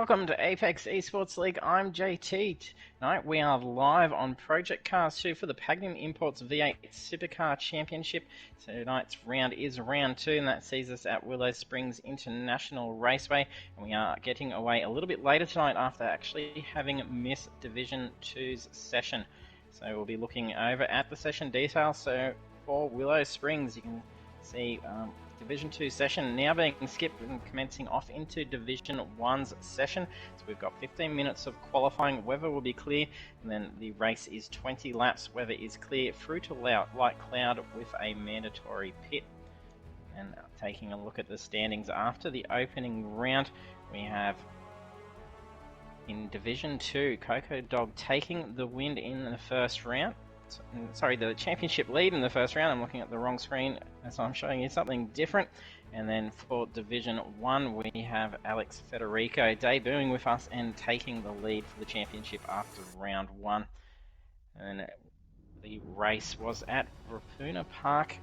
Welcome to Apex Esports League. I'm JT. Tonight we are live on Project Cars 2 for the Pagnian Imports V8 Supercar Championship. Tonight's round is round 2, and that sees us at Willow Springs International Raceway. And we are getting away a little bit later tonight after actually having missed Division 2's session. So we'll be looking over at the session details. So for Willow Springs, you can see Division 2 session now being skipped and commencing off into Division 1's session. So we've got 15 minutes of qualifying. Weather will be clear, and then the race is 20 laps. Weather is clear through to light cloud with a mandatory pit. And taking a look at the standings after the opening round, we have in Division 2, Coco Dog taking the win in the first round. Sorry, the championship lead in the first round. I'm looking at the wrong screen, so I'm showing you something different. And then for Division 1, we have Alex Federico debuting with us and taking the lead for the championship after round 1. And the race was at Rapuna Park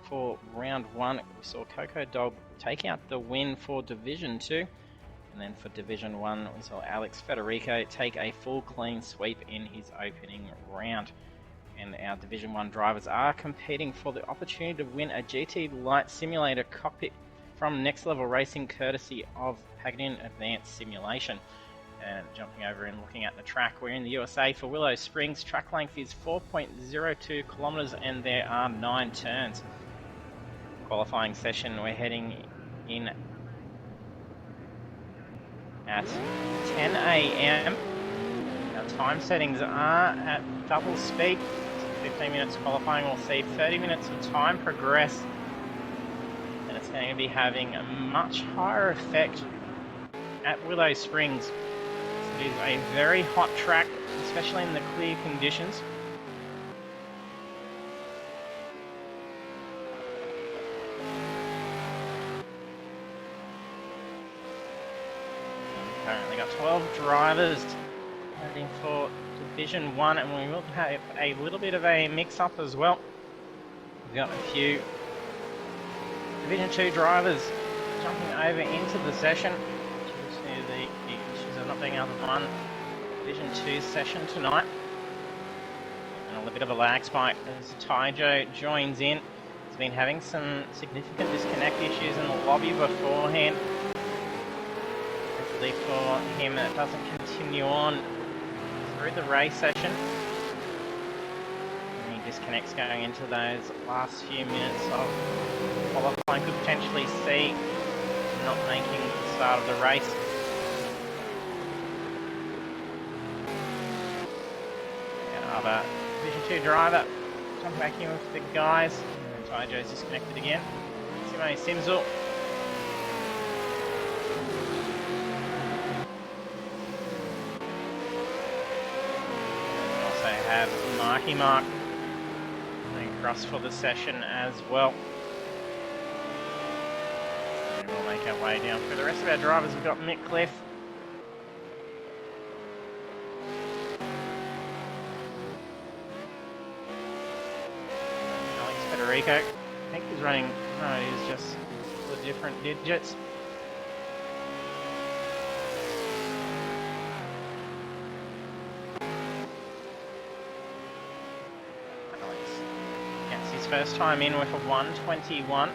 for round 1. We saw Coco Dog take out the win for Division 2. And then for Division 1, we saw Alex Federico take a full clean sweep in his opening round. And our Division 1 drivers are competing for the opportunity to win a GT Light Simulator cockpit from Next Level Racing, courtesy of Pagnian Advanced Simulation. And jumping over and looking at the track, we're in the USA for Willow Springs. Track length is 4.02 kilometers and there are 9 turns. Qualifying session, we're heading in at 10 AM. Our time settings are at double speed. 15 minutes qualifying, we'll see 30 minutes of time progress, and it's going to be having a much higher effect at Willow Springs. It is a very hot track, especially in the clear conditions. Currently got 12 drivers heading for Division 1, and we will have a little bit of a mix-up as well. We've got a few Division 2 drivers jumping over into the session due to the issues of not being able to run Division 2 session tonight. And a little bit of a lag spike as Taijo joins in. He's been having some significant disconnect issues in the lobby beforehand. Hopefully for him it doesn't continue on through the race session. Any disconnects going into those last few minutes of qualifying could potentially see not making the start of the race. Another Division 2 driver jumping back in with the guys. And Taijo's disconnected again. Simo Simzul. Have Marky Mark going across for the session as well. And we'll make our way down for the rest of our drivers. We've got Mick Cliff, Alex Federico. I think he's running, no, he's just the different digits. First time in with a 1:21.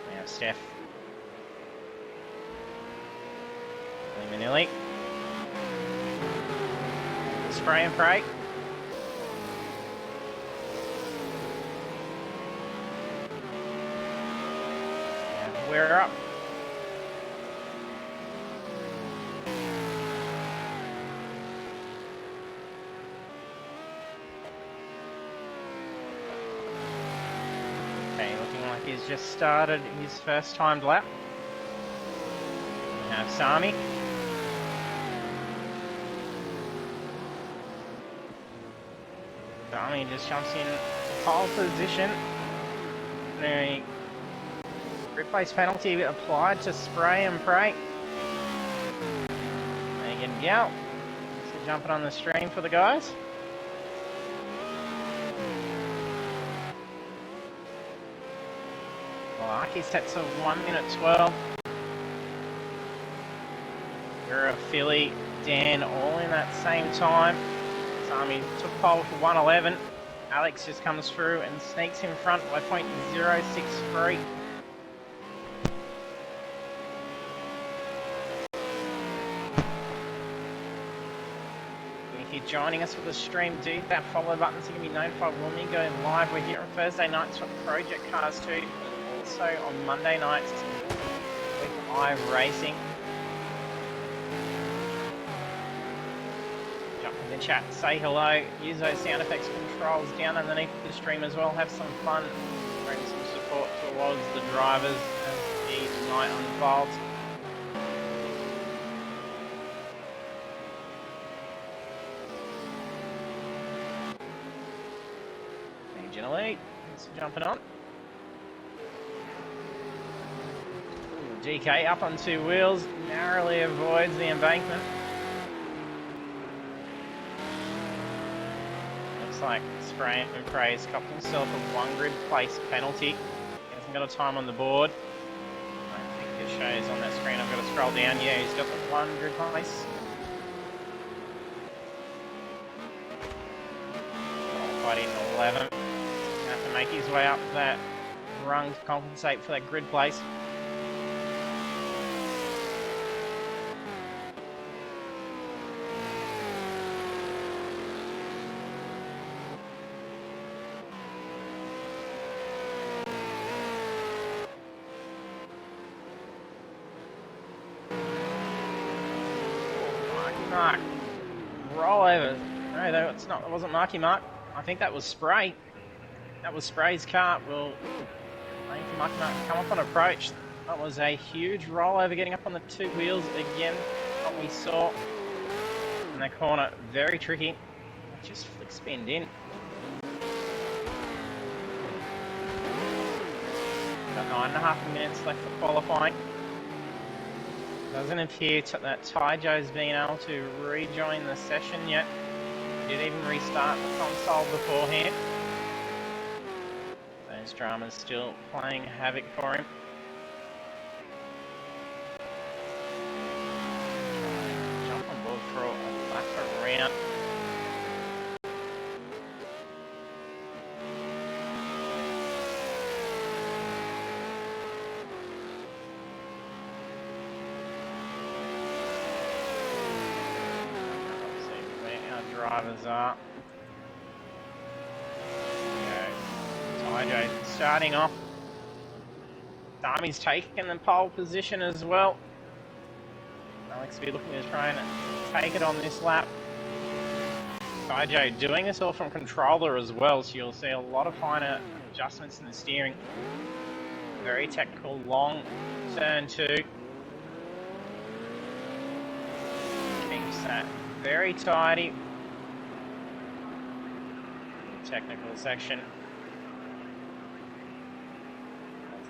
We have Steph Manilli. Spray and pray. And we're up. He's just started his first timed lap. We have Sami. Sami just jumps in pole position. The replace penalty applied to Spray and Pray. Megan Gow. So jumping on the stream for the guys. Aki sets of 1:12. Vera, Philly, Dan, all in that same time. Sami took pole for 1:11. Alex just comes through and sneaks in front by .063. If you're joining us for the stream, do hit that follow button so you can be notified when we go live. We're here on Thursday nights for Project Cars 2, and also on Monday nights with iRacing. Jump in the chat, say hello, use those sound effects controls down underneath the stream as well. Have some fun, bring some support towards the drivers as the night unfolds. Elite, thanks for jumping on. GK up on two wheels, narrowly avoids the embankment. Looks like Spray and Prey's copped himself a one grid place penalty. He hasn't got a time on the board. I don't think it shows on that screen. I've got to scroll down. Yeah, he's got the one grid place. Qualified in 11th. Have to make his way up that rung to compensate for that grid place. Mark. Roll over. No, that's not. That wasn't Marky Mark. I think that was Spray. That was Spray's car. Well, waiting for Marky Mark to come up on approach. That was a huge rollover getting up on the two wheels again. What we saw in that corner, very tricky. Just flick spinned in. Got 9.5 minutes left for qualifying. Doesn't appear that Taijo's been able to rejoin the session yet. He did even restart the console beforehand. Those dramas still playing havoc for him. Jump on board for a lap around. Let's see where our drivers are. Taijo starting off. Dami's taking the pole position as well. Alex will be looking to try and take it on this lap. Taijo doing this all from controller as well, so you'll see a lot of finer adjustments in the steering. Very technical, long turn two. Keeps that very tidy. Technical section.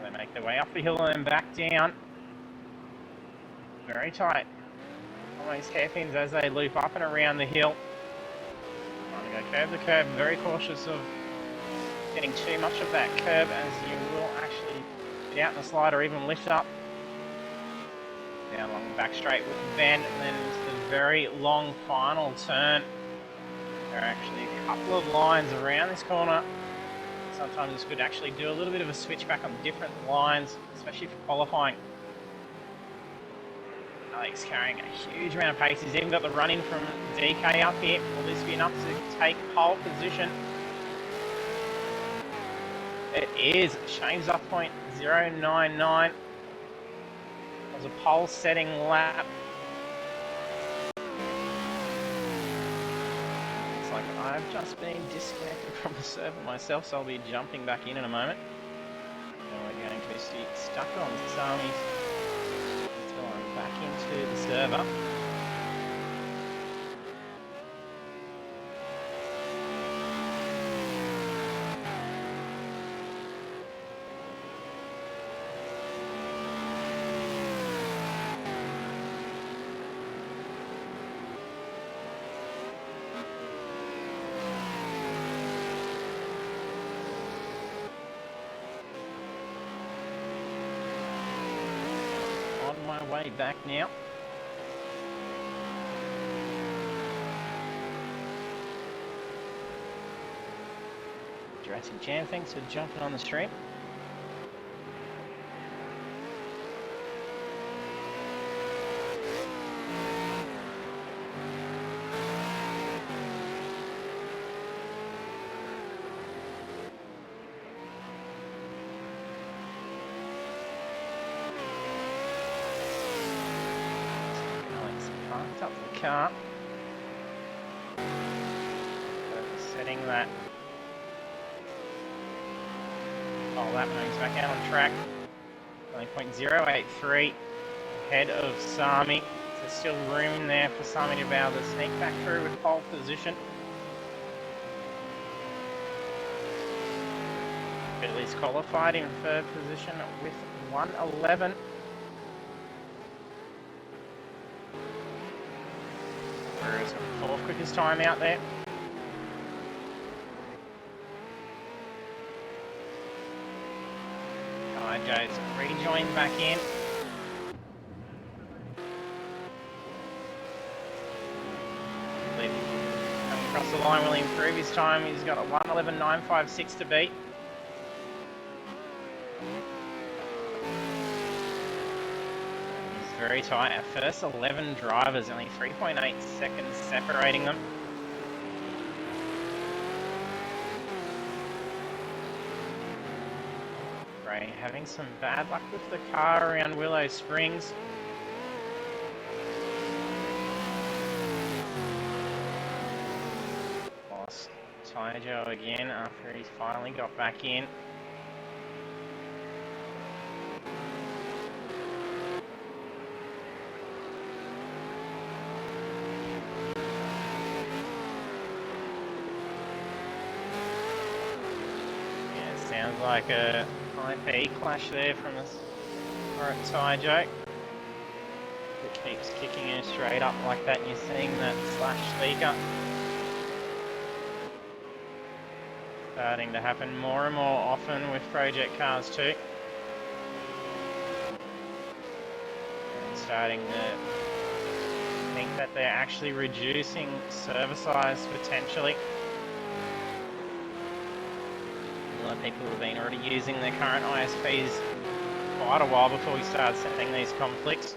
They make their way up the hill and then back down. Very tight. Always hairpins as they loop up and around the hill. Trying to go curb to curb. Very cautious of getting too much of that curb as you will actually get out in the slide or even lift up. Down along the back straight with the bend and then into the very long final turn. There are actually a couple of lines around this corner. Sometimes it's good to actually do a little bit of a switch back on different lines, especially for qualifying. Alex carrying a huge amount of pace. He's even got the run in from DK up here. Will this be enough to take pole position? It is. Shane's off point 0.099. It was a pole setting lap. Like I've just been disconnected from the server myself, so I'll be jumping back in a moment. And we're going to be stuck on Sami's until I'm back into the server. Way back now. Jurassic Jam, thanks for jumping on the stream. Alex parked up the car. Setting that. Oh, that moves back out on track. Only 0.083 ahead of Sami. So there's still room there for Sami to be able to sneak back through with pole position. Billy's qualified in third position with 1:11. Whereas fourth quickest time out there. Joe's rejoined back in. Coming across the line will improve his time. He's got a 1:11.956 to beat. He's very tight. Our first 11 drivers, only 3.8 seconds separating them. Having some bad luck with the car around Willow Springs. Lost Tyjo again after he's finally got back in. Yeah, it sounds like a IP clash there from the Tyjo. It keeps kicking her straight up like that, and you're seeing that slash speaker starting to happen more and more often with project cars too. And starting to think that they're actually reducing server size potentially. A lot of people have been already using their current ISPs quite a while before we start setting these conflicts.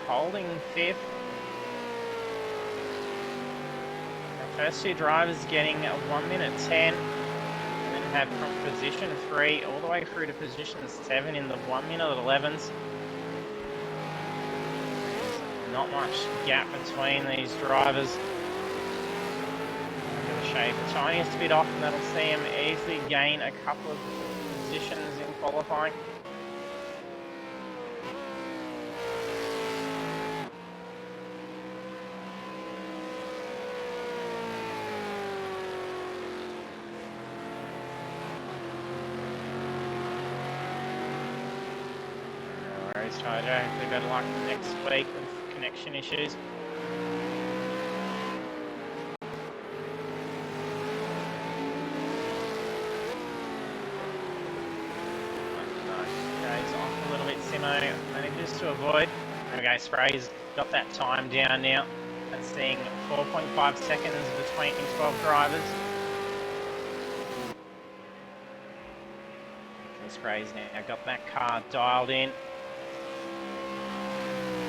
Holding fifth. Our first two drivers getting 1:10, and then have from position 3 all the way through to position 7 in the 1:11s. There's not much gap between these drivers. I'm going to shave the tiniest bit off, and that'll see them easily gain a couple of positions in qualifying. Tyjo, hopefully better luck next week with connection issues. Goes off a little bit, Simo manages to avoid. There we go, Spray's got that time down now. And seeing 4.5 seconds between 12 drivers. And Spray's now got that car dialed in.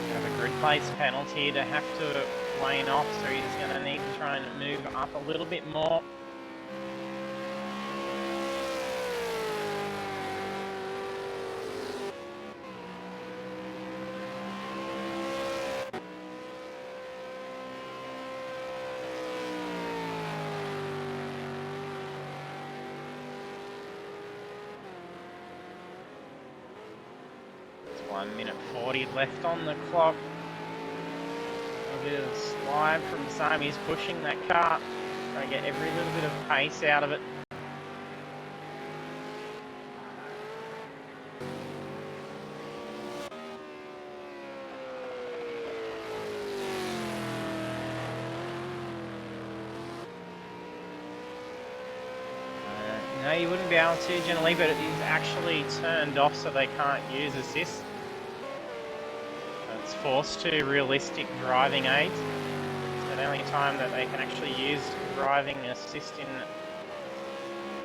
Have a grid place penalty to have to wane off, so he's going to need to try and move up a little bit more. It's 1:40 left on the clock. A bit of slide from Sami's pushing that car, trying to get every little bit of pace out of it. you wouldn't be able to generally, but it is actually turned off so they can't use assist. So it's forced to realistic driving aids. So the only time that they can actually use driving assist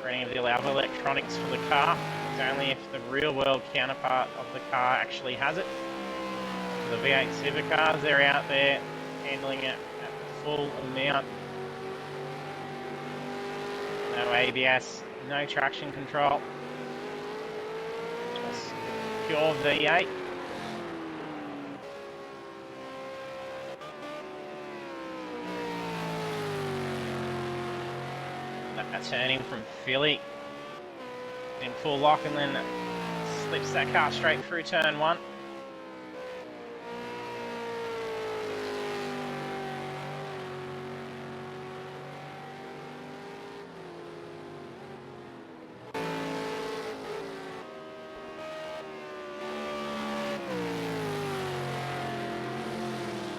for any of the other electronics for the car is only if the real world counterpart of the car actually has it. The V8 Supercars, they're out there handling it at the full amount. No ABS, no traction control, just pure V8. That turning from Philly in full lock and then slips that car straight through turn one.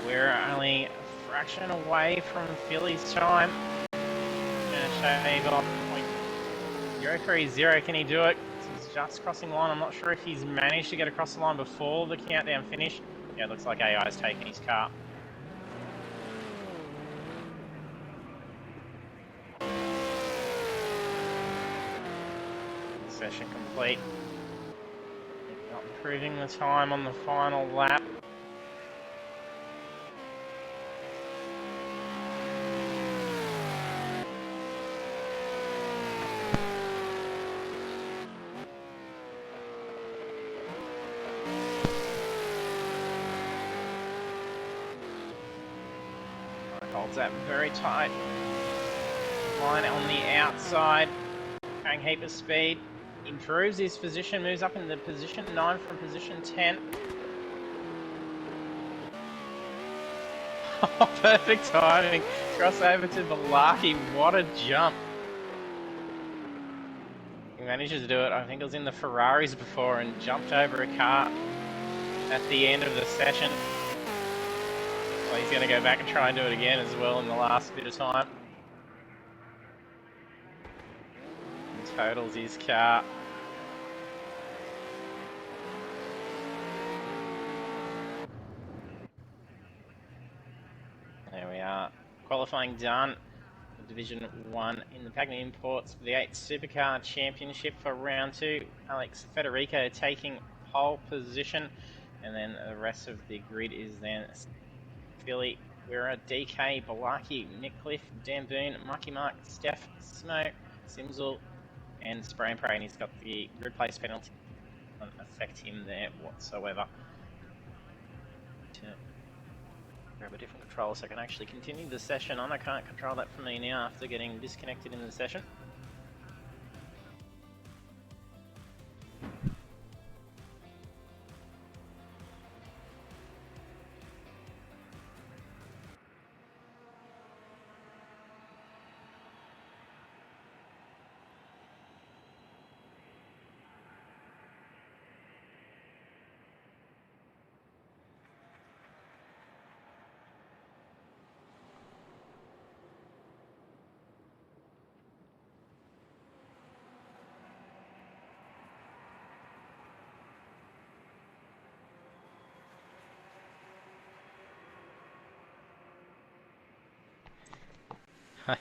We're only a fraction away from Philly's time. Gonna shave off 0.030. Can he do it? He's just crossing the line. I'm not sure if he's managed to get across the line before the countdown finish. Yeah, it looks like AI's taken his car. Session complete. Not improving the time on the final lap. Holds that very tight line on the outside. Carrying heap of speed. Improves his position, moves up into position 9 from position 10. Perfect timing. Cross over to Balaki. What a jump. He manages to do it. I think it was in the Ferraris before and jumped over a car at the end of the session. Well, he's going to go back and try and do it again as well in the last bit of time. And totals his car. There we are. Qualifying done. Division 1 in the Pagnian Imports V8 Supercar Championship for round 2. Alex Federico taking pole position. And then the rest of the grid is then Philly, Wira, DK, Balaki, Nick Cliff, Dan Boone, Mucky Mark, Steph, Smo, Simzel, and Spray and Pray. And he's got the grid place penalty. Doesn't affect him there whatsoever. Grab a different controller so I can actually continue the session on. I can't control that from me now after getting disconnected in the session.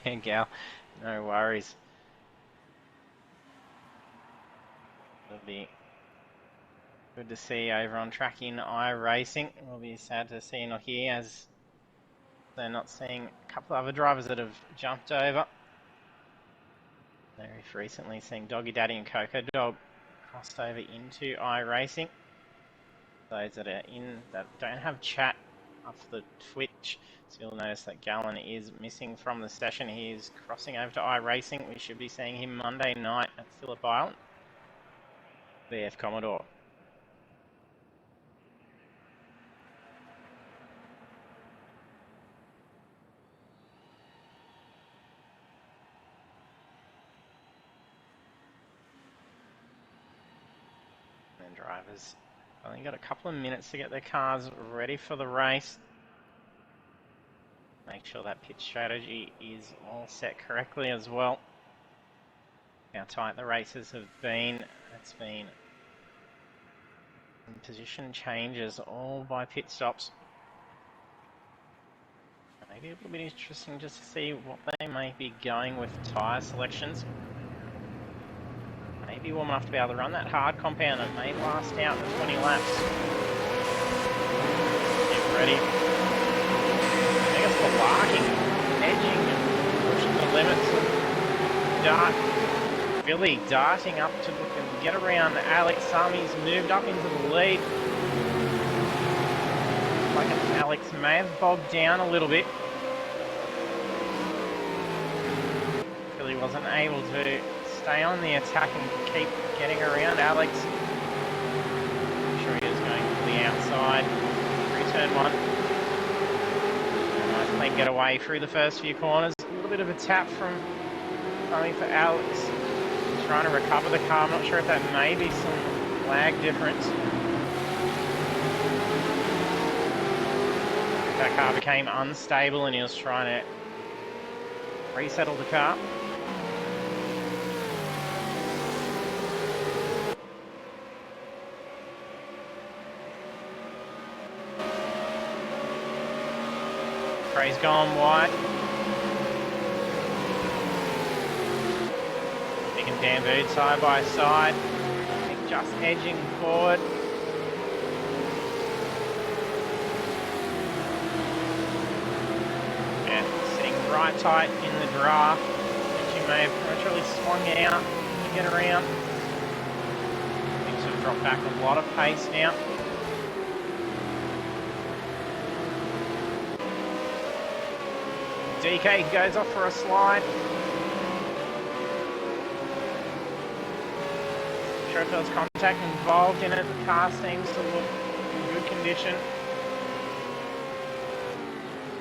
Hey gal, no worries. It'll be good to see over on track in iRacing. It will be sad to see not here as they're not seeing a couple of other drivers that have jumped over. They've recently seen Doggy Daddy and Coco Dog crossed over into iRacing. Those that are in that don't have chat off the Twitch. So you'll notice that Gallon is missing from the session. He is crossing over to iRacing. We should be seeing him Monday night at Phillip Island. BF Commodore. And drivers only got a couple of minutes to get their cars ready for the race. Make sure that pit strategy is all set correctly as well. how tight the races have been. It's been position changes all by pit stops. Maybe a little bit interesting just to see what they may be going with tyre selections. Maybe warm enough to be able to run that hard compound. It may last out the 20 laps. Get ready. I think it's the larking, edging, pushing the limits. Billy darting up to look and get around Alex. Sami's moved up into the lead. Like Alex may have bogged down a little bit. Billy wasn't able to stay on the attack and keep getting around Alex. I'm sure he is going to the outside through turn 1. Nice clean getaway through the first few corners. A little bit of a tap from Sami for Alex. Trying to recover the car. I'm not sure if that may be some lag difference. That car became unstable and he was trying to resettle the car. Spray's gone wide. Nick and Dan Bird side by side. Nick just edging forward. And sitting right tight in the draft, which he may have prematurely swung out to get around. Things have dropped back a lot of pace now. DK goes off for a slide. Not sure if there was contact involved in it. The car seems to look in good condition.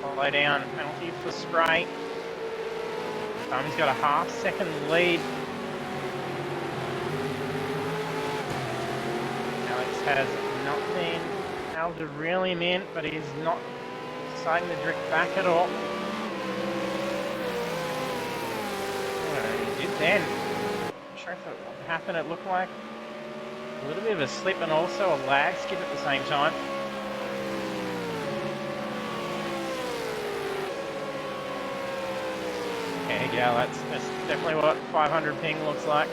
Follow down, penalty for spray. He's got a half-second lead. Alex has not been able to reel him in, but he's not starting to drift back at all. Then, not sure if it happened, it looked like a little bit of a slip and also a lag skip at the same time. Yeah, that's definitely what 500 ping looks like.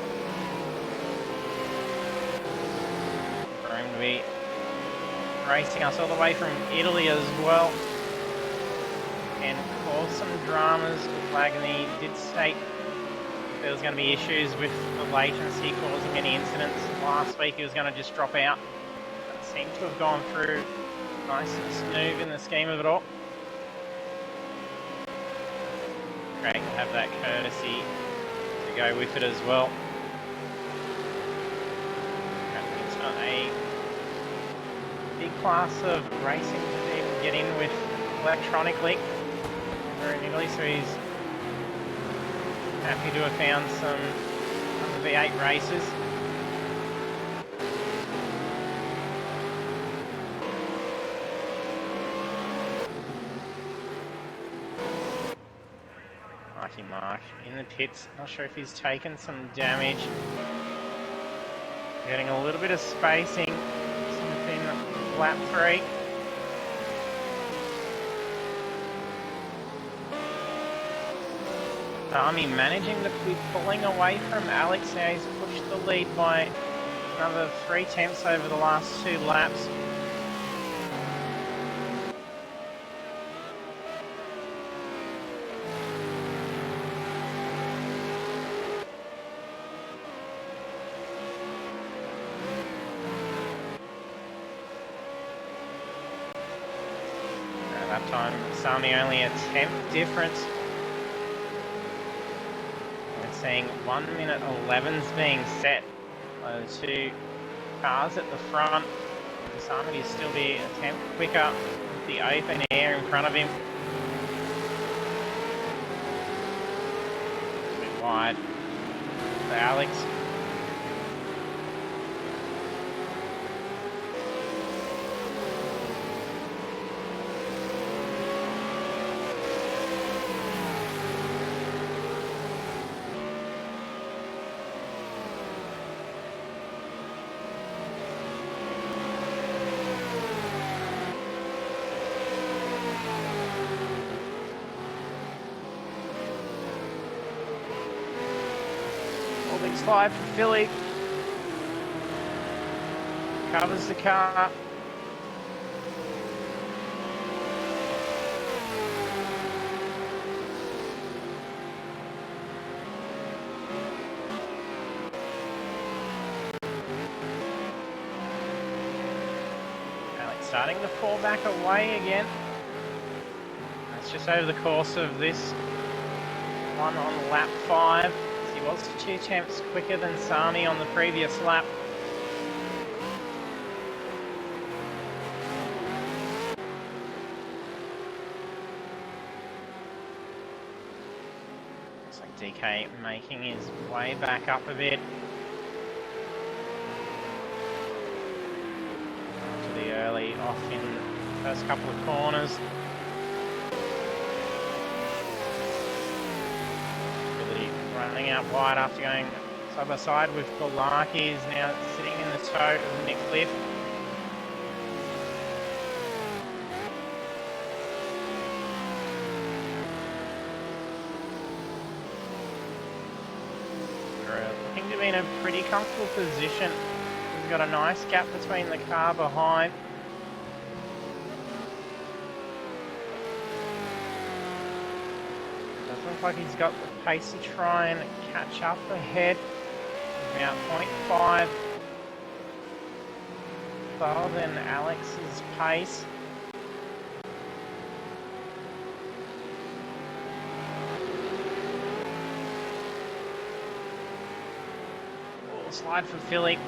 Going to be racing us all the way from Italy as well. And caused some dramas with Lagny. Did state there was going to be issues with the latency causing any incidents. Last week he was going to just drop out. That seemed to have gone through nice and smooth in the scheme of it all. Great to have that courtesy to go with it as well. It's not a big class of racing to even get in with electronically. We're in Italy, so he's happy to have found some V8 races. Marky Mark in the pits. Not sure if he's taken some damage. Getting a little bit of spacing in lap 3. Sami managing to be pulling away from Alex now. He's pushed the lead by another 3 tenths over the last 2 laps. At that time, Sami only a 10th difference. Seeing 1 minute 11's being set by the 2 cars at the front. Sami will still be a tenth quicker with the open air in front of him. A bit wide for Alex. slide for Philly. Covers the car. Alex starting to fall back away again. That's just over the course of this one on lap 5. He was 2 tenths quicker than Sami on the previous lap. Looks like DK making his way back up a bit. After the early off in the first couple of corners. Running out wide after going side by side with Golaki, is now sitting in the toe of Nick Cliff. We're looking to be in a pretty comfortable position. We've got a nice gap between the car behind. Doesn't look like he's got the pace to try and catch up ahead. About 0.5 slower than Alex's pace. Slide for Philly.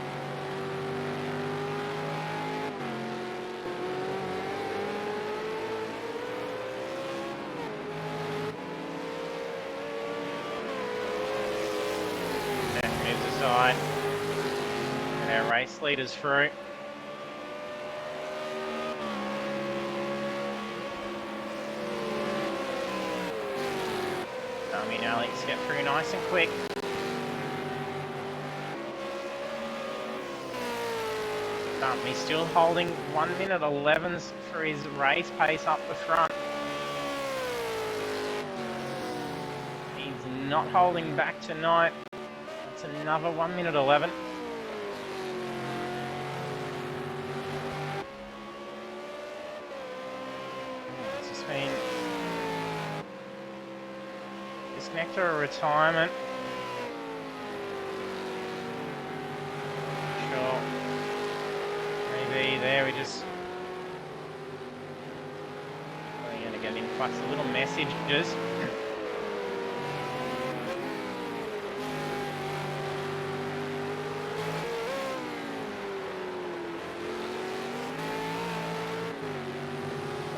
Aside, and our race leaders through. Sami and Alex get through nice and quick. He's still holding 1 minute 11s for his race pace up the front. He's not holding back tonight. Another 1 minute 11. It's just been disconnect or a retirement. Sure. Maybe there we just we're going to get influx of little messages.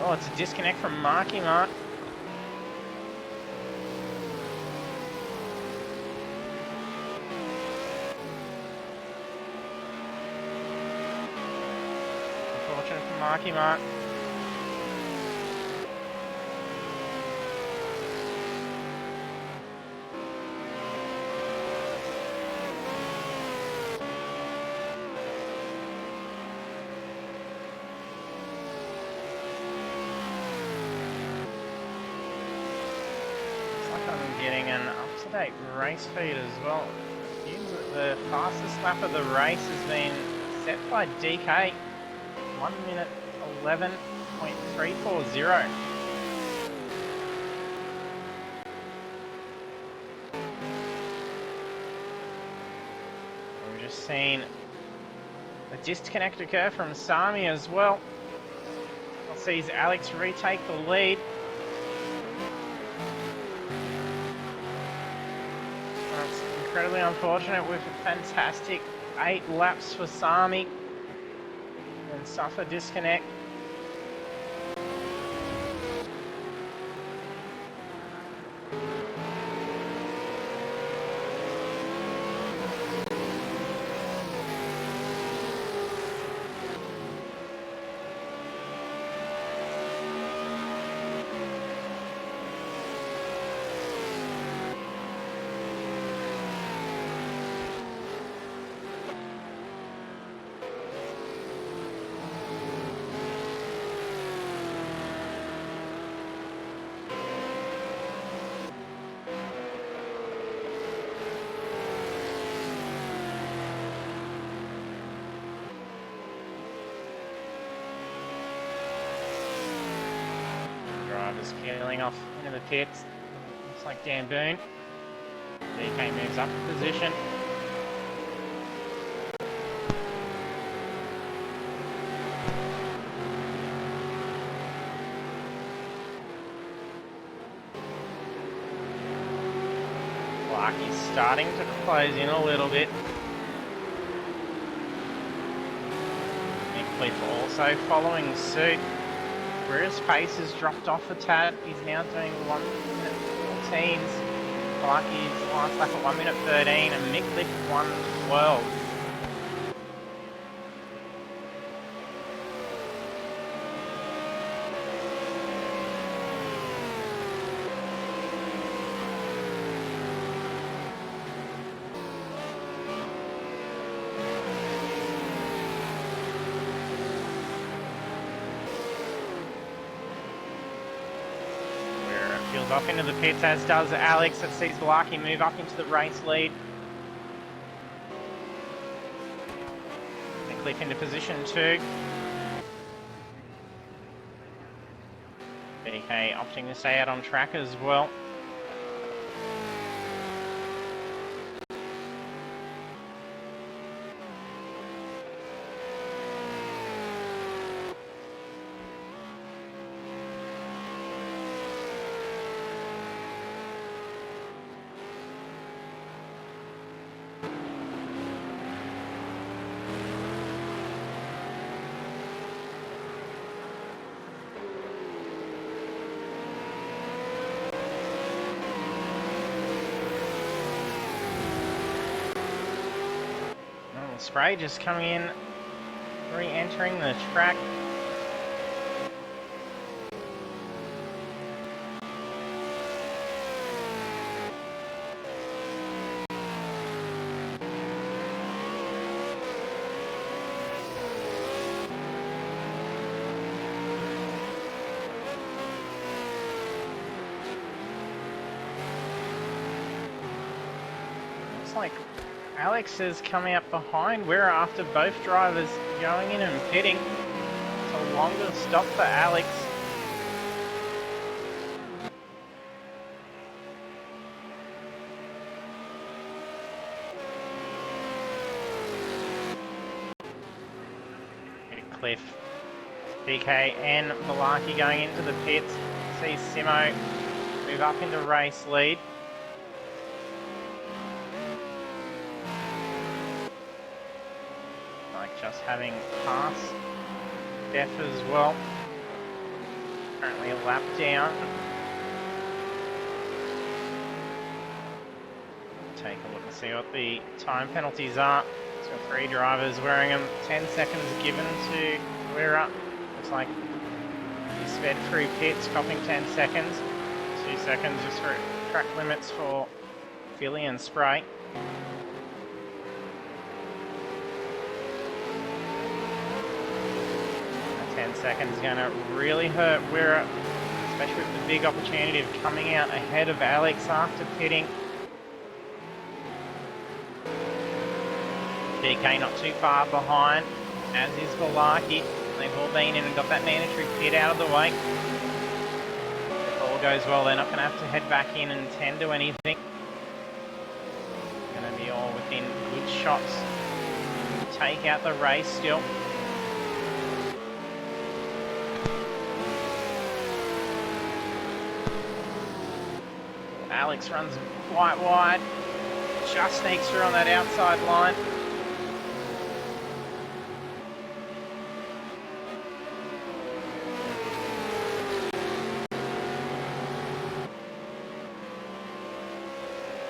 Oh, it's a disconnect from Marky Mark. Unfortunate for Marky Mark. Getting an up-to-date race feed as well. The fastest lap of the race has been set by DK. 1 minute 11.340. We've just seen a disconnect occur from Sami as well. I'll see Alex retake the lead. Incredibly unfortunate with a fantastic 8 laps for Sami and suffer disconnect. just peeling off into the pits. Looks like Dan Boone. DK moves up a position. Larky's starting to close in a little bit. Cliff also following suit. Where his pace has dropped off a tad, he's now doing 1 minute 14s. Clarkie's last lap at 1 minute 13 and Mick Cliff 1:12. Off into the pits, as does Alex. It sees Larky move up into the race lead. And Cliff into position 2. BK opting to stay out on track as well. Spray just coming in, re-entering the track. Looks like Alex is coming up behind. We're after both drivers going in and pitting. It's a longer stop for Alex. Cliff, DK and Malarkey going into the pits. See Simo move up into race lead. Just having pass Def as well. Currently a lap down. Take a look and see what the time penalties are. So 3 drivers wearing them. 10 seconds given to Wera. Looks like he sped through pits, copping 10 seconds. 2 seconds just for track limits for Philly and Spray. 10 seconds is going to really hurt Wera, especially with the big opportunity of coming out ahead of Alex after pitting. DK not too far behind, as is Malarkey. They've all been in and got that mandatory pit out of the way. If all goes well, they're not going to have to head back in and tend to anything. Going to be all within good shots. Take out the race still. Alex runs quite wide, just sneaks through on that outside line.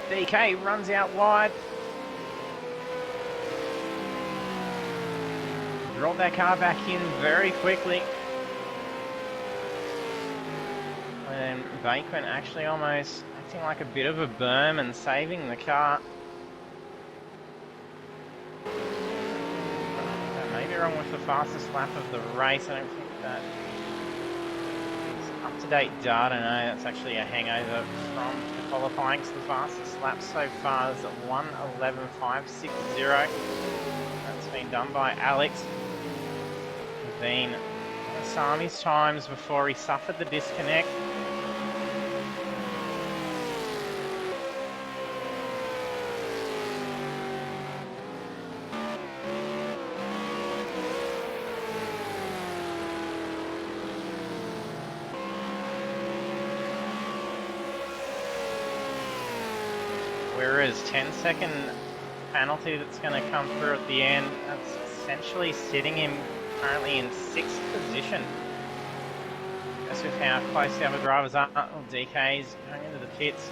DK runs out wide. Brought that car back in very quickly. And Bakeman actually almost acting like a bit of a berm and saving the car. That may be wrong with the fastest lap of the race. I don't think that is up-to-date data. No, that's actually a hangover from the qualifying. So the fastest lap so far is at 1:11.560. That's been done by Alex. Been Sami's times before he suffered the disconnect. is 10-second penalty that's going to come through at the end. That's essentially sitting him currently in 6th position. Just with how close the other drivers are. Oh, DK's going into the pits.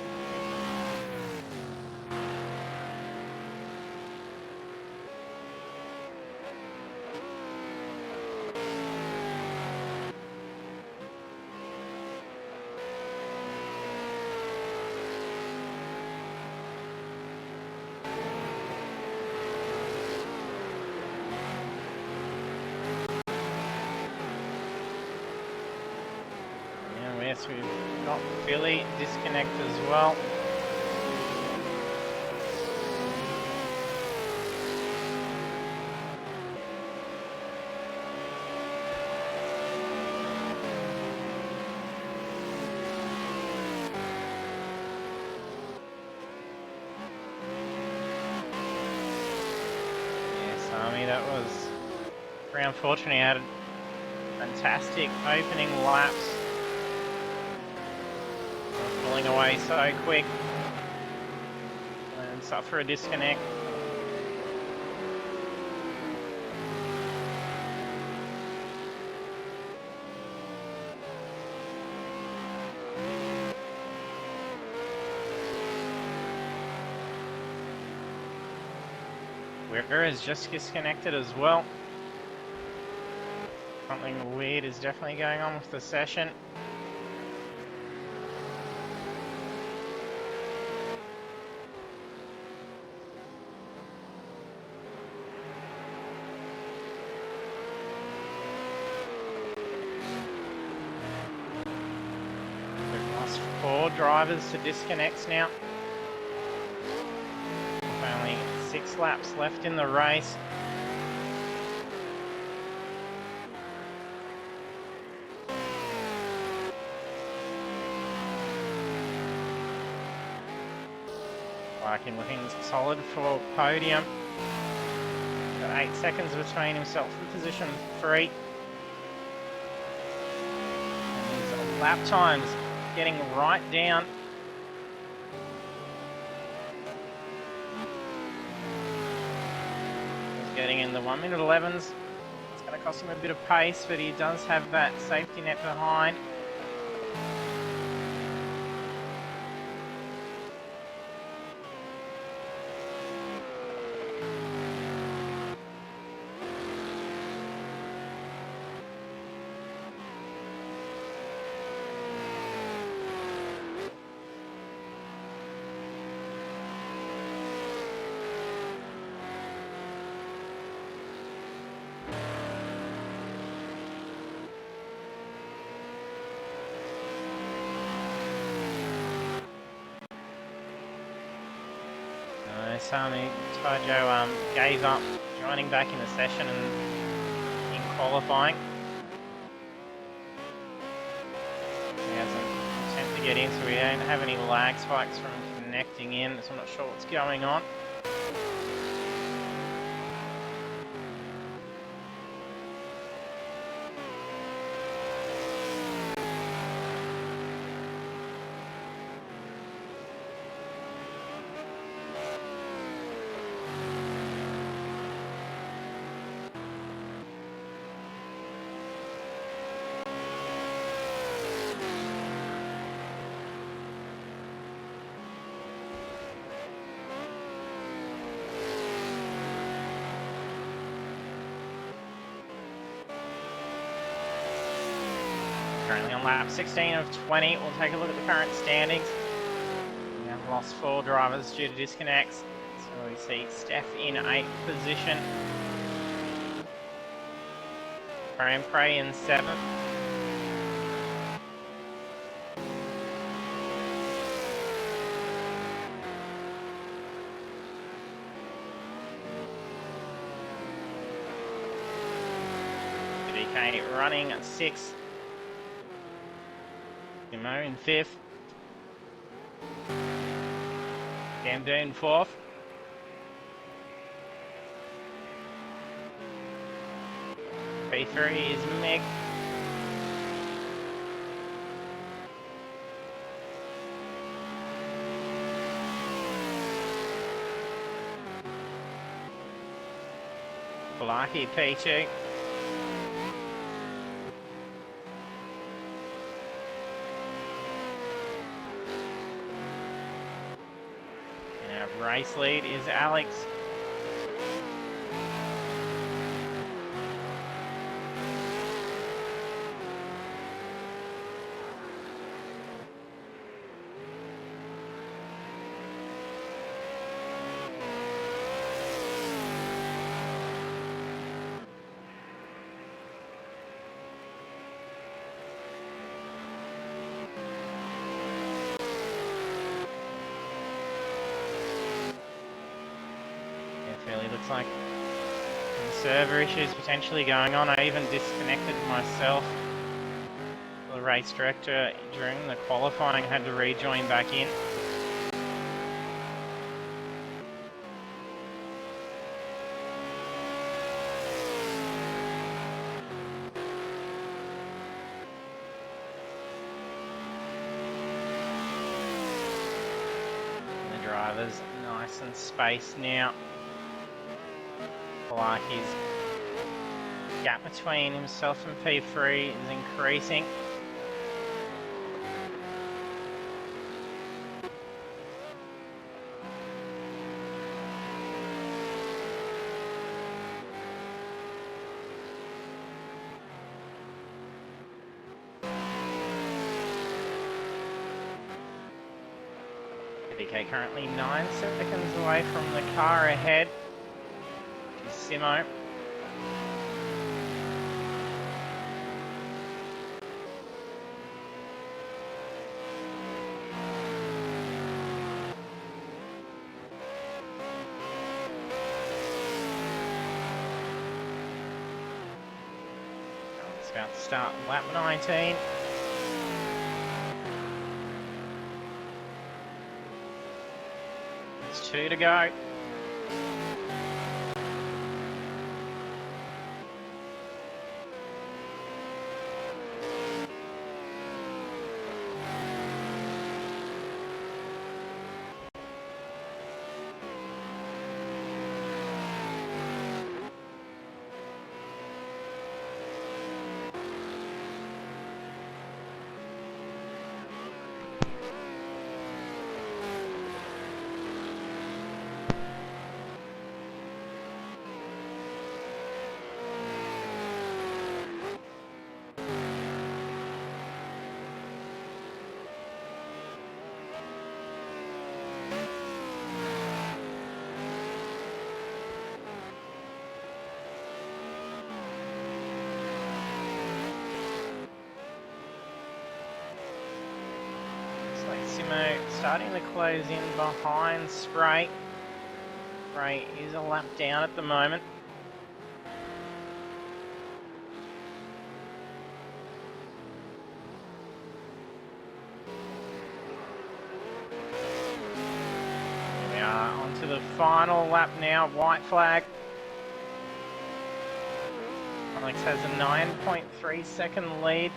Yes, we've got Billy disconnect as well. Yes, Army, that was very unfortunate. He had fantastic opening laps. Pulling away so quick and suffer a disconnect. Weir is just disconnected as well. Something weird is definitely going on with the session. Four drivers to disconnects now. With only 6 laps left in the race. Larkin looking solid for podium. Got 8 seconds between himself and position 3. And his lap times getting right down. He's getting in the 1:11. It's going to cost him a bit of pace, but he does have that safety net behind. Sami Tojo gave up joining back in the session and in qualifying. He hasn't attempted to get in, so we don't have any lag spikes from connecting in, so I'm not sure what's going on. Currently on lap 16 of 20. We'll take a look at the current standings. We have lost 4 drivers due to disconnects. So we see Steph in 8th position. Graham Prey in 7th. DK running at 6th. Mo in 5th. Gamdoon 4th. P3 is Meg. Falaki P2. And our race lead is Alex. Really looks like some server issues potentially going on. I even disconnected myself. The race director during the qualifying had to rejoin back in. And the driver's nice and spaced now. Like his gap between himself and P3 is increasing. BK currently 9 seconds away from the car ahead. Simo. It's about to start lap 19. There's 2 to go. Simo starting to close in behind Spray. Spray is a lap down at the moment. Here we are onto the final lap now, white flag. Alex has a 9.3 second lead.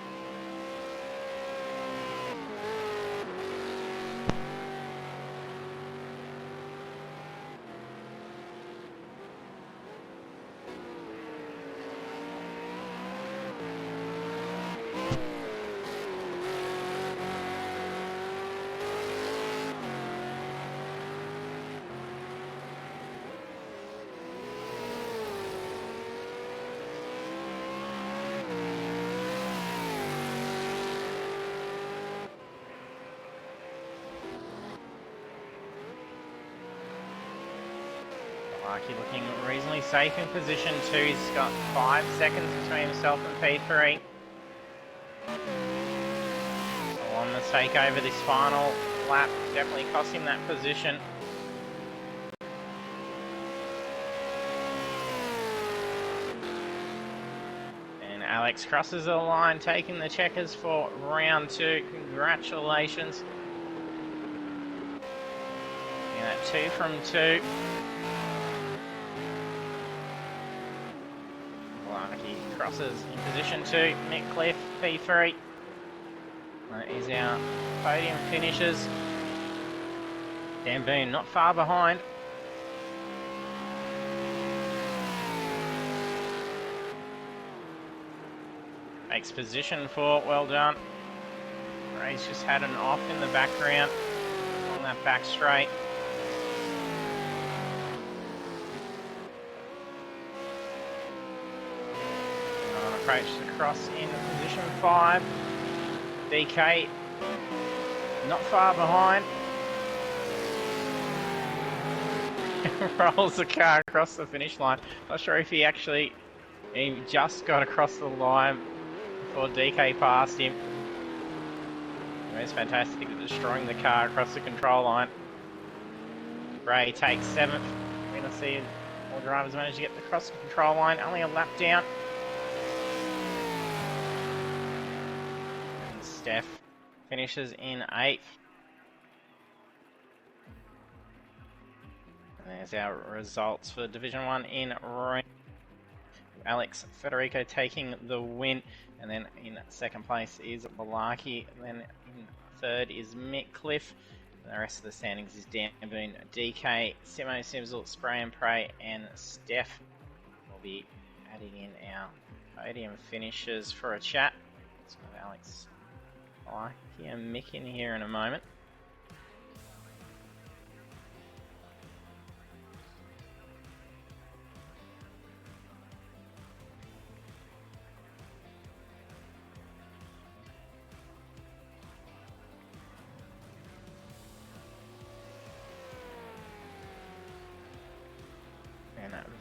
Larky looking reasonably safe in position 2. He's got 5 seconds between himself and P3. So one mistake over this final lap definitely cost him that position. And Alex crosses the line, taking the checkers for round 2. Congratulations. Yeah, 2 from 2. Crosses in position 2, Nick Cliff, P3. That is our podium finishers. Dan Boone not far behind. takes position for. Well done. Ray's just had an off in the background on that back straight. Approaches across in position 5. DK not far behind. Rolls the car across the finish line. Not sure if he just got across the line before DK passed him. It's fantastic at destroying the car across the control line. Ray takes 7th. We're going to see all drivers manage to get across the control line. Only a lap down. And Steph finishes in 8th. And there's our results for Division 1 in Ring. Alex Federico taking the win, and then in 2nd place is Malarkey, and then in 3rd is Mick Cliff. And the rest of the standings is Dan Boone, DK, Simo Simsel, Spray and Pray, and Steph. We'll be adding in our podium finishes for a chat. Let's go Alex Malarkey and Mick in here in a moment.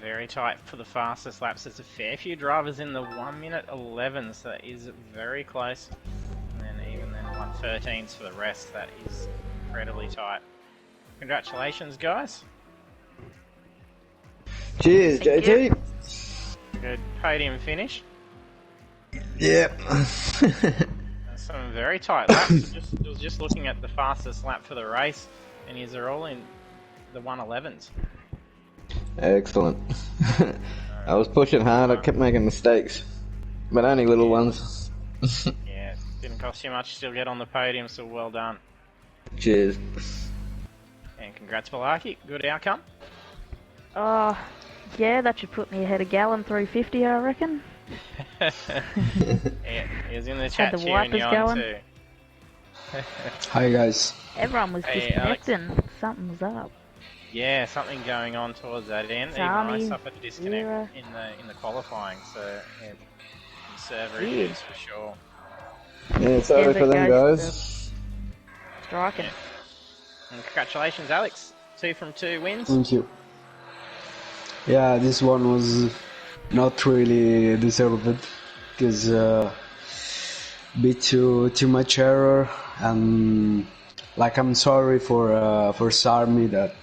Very tight for the fastest laps. There's a fair few drivers in the 1 minute 11, so that is very close. And then even then 1:13s for the rest. That is incredibly tight. Congratulations, guys. Cheers, JT. Good podium finish. Yep. Some very tight laps. Just looking at the fastest lap for the race, and these are all in the 1:11s. Excellent. I was pushing hard, I kept making mistakes, but only little ones. Yeah, didn't cost you much to still get on the podium, so well done. Cheers. And congrats, Malarkey. Good outcome. Yeah, that should put me ahead of Gallon 350, I reckon. Yeah, he was in the chat the cheering you wipers on going. too. Hi guys. Everyone was Hey, disconnecting. Something was up. Yeah, something going on towards that end. Even Sami, I suffered a disconnect Vera. in the qualifying, so yeah, some server issues for sure. Yeah, sorry Yeah, for but them, guys, guys. Striking. Yeah. And congratulations, Alex. 2 from 2 wins. Thank you. Yeah, this one was not really deserved because bit too much error, and like I'm sorry for Sarmi that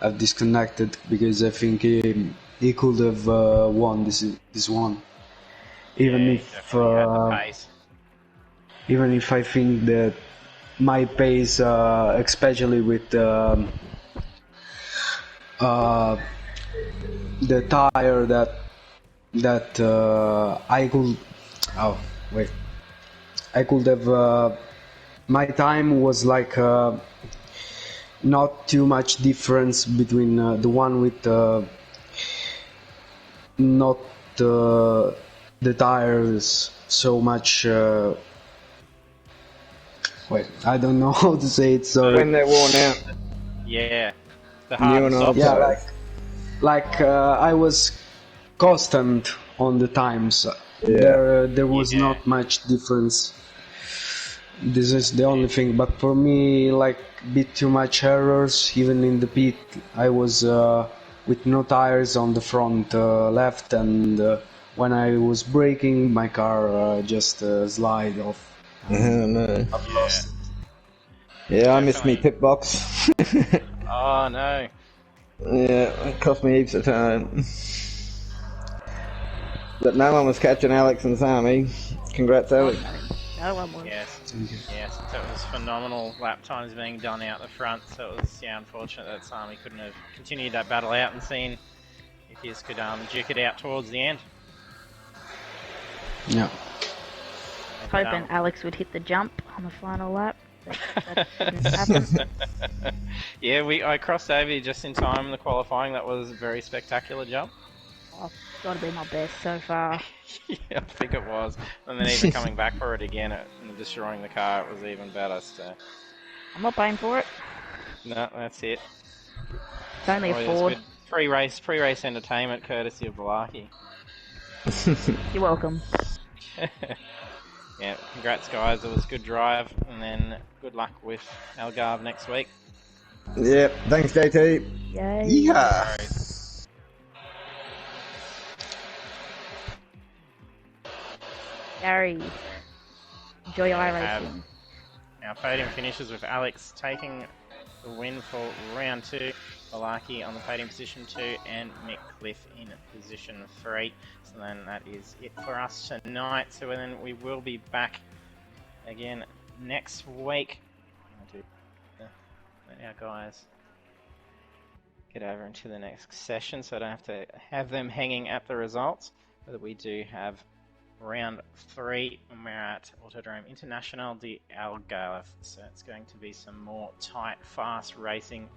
I've disconnected, because I think he could have won this one. Even Yeah, if definitely had the pace. even if I think that my pace, especially with the tire that I could have my time was like not too much difference between the one with not the tires so much. I don't know how to say it. Sorry. When they're worn out. Yeah, the New hard and and old soft. Yeah, tires. like I was constant on the times. There was Yeah. not much difference. This is the only thing. But for me, like bit too much errors. Even in the pit, I was with no tires on the front left, and when I was braking, my car just slide off. Oh, no. I've lost it. Yeah, I missed me Definitely. pit box. Oh no. Yeah, it cost me heaps of time. But no one was catching Alex and Sami. Congrats, Alex. No one was. Yes. Yes, it was phenomenal lap times being done out the front, so it was unfortunate that Sami couldn't have continued that battle out and seen if he could duke it out towards the end. Yeah. But, Hoping Alex would hit the jump on the final lap. That didn't happen. yeah, I crossed over just in time in the qualifying. That was a very spectacular jump. Oh, gotta be my best so far. Yeah, I think it was. And then even coming back for it again and destroying the car, it was even better. So, I'm not paying for it. no, that's it. It's only a Oh, it was Ford. good pre-race entertainment courtesy of Balaki. You're welcome. Yeah, congrats guys. It was a good drive, and then good luck with Algarve next week. Yep, thanks, JT. Yay. Yeah. Gary. Enjoy have iRacing. our podium finishes with Alex taking the win for round 2, Balaki on the podium position 2, and Mick Cliff in position 3. So then that is it for us tonight. So then we will be back again next week. Let our guys get over into the next session so I don't have to have them hanging at the results. But we do have round 3 when we're at Autodrome International de Algarve. So it's going to be some more tight, fast racing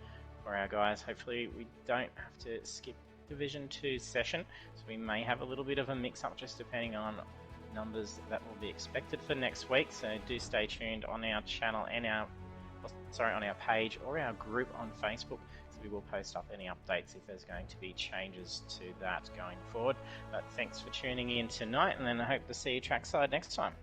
for our guys. Hopefully we don't have to skip Division 2 session, so we may have a little bit of a mix-up just depending on numbers that will be expected for next week. So do stay tuned on our channel and on our page or our group on Facebook. So we will post up any updates if there's going to be changes to that going forward. But thanks for tuning in tonight, and then I hope to see you trackside next time.